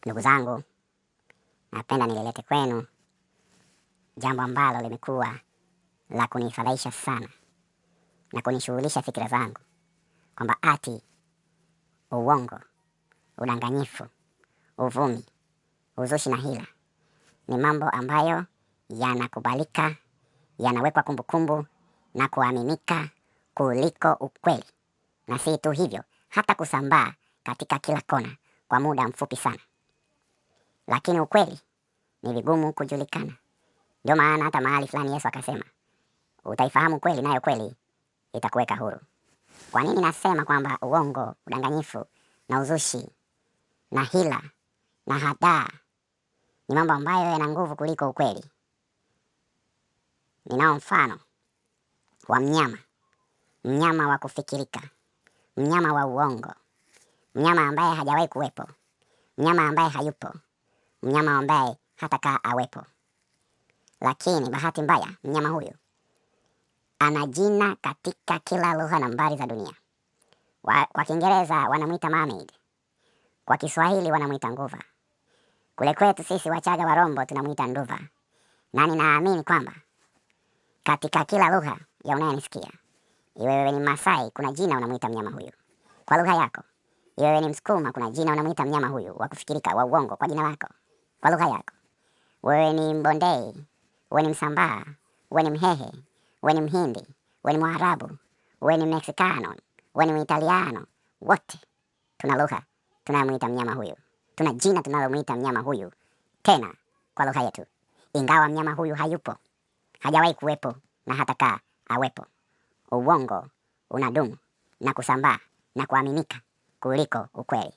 Ndugu zangu, napenda nililete kwenu jambo ambalo limekuwa la kunifadhaisha sana na kunishughulisha fikira zangu, kwamba ati uongo, udanganyifu, uvumi, uzushi na hila ni mambo ambayo yanakubalika, yanawekwa kumbukumbu na kuaminika kuliko ukweli, na si tu hivyo, hata kusambaa katika kila kona kwa muda mfupi sana. Lakini ukweli ni vigumu kujulikana. Ndio maana hata mahali fulani Yesu akasema, utaifahamu kweli nayo kweli itakuweka huru. Kwa nini nasema kwamba uongo, udanganyifu na uzushi na hila na hadaa ni mambo ambayo yana nguvu kuliko ukweli? Ninao mfano wa mnyama wa kufikirika, mnyama wa uongo, mnyama ambaye hajawahi kuwepo, mnyama ambaye hayupo, mnyama ambaye hatakaa awepo. Lakini bahati mbaya, mnyama huyu ana jina katika kila lugha na nambari za dunia. Kwa Kiingereza wanamuita mermaid, kwa Kiswahili wanamuita nguva, kule kwetu sisi Wachaga Warombo tunamuita nduva. Na ninaamini kwamba katika kila lugha ya unayenisikia, iwe wewe ni Masai, kuna jina unamuita mnyama huyu kwa lugha yako. Iwe wewe ni Msukuma, kuna jina unamuita mnyama huyu wa kufikirika, wa uongo, kwa jina lako, kwa lugha yako. Wewe ni Mbondei, wewe ni Msambaa, wewe ni Mhehe, wewe ni Mhindi, wewe ni Mwarabu, wewe ni Mexicano, wewe ni Italiano, wote tuna lugha tunayomuita mnyama huyu. Tuna jina tunalomuita mnyama huyu tena kwa lugha yetu, ingawa mnyama huyu hayupo, hajawahi kuwepo na hatakaa awepo. Uongo unadumu na kusambaa na kuaminika kuliko ukweli.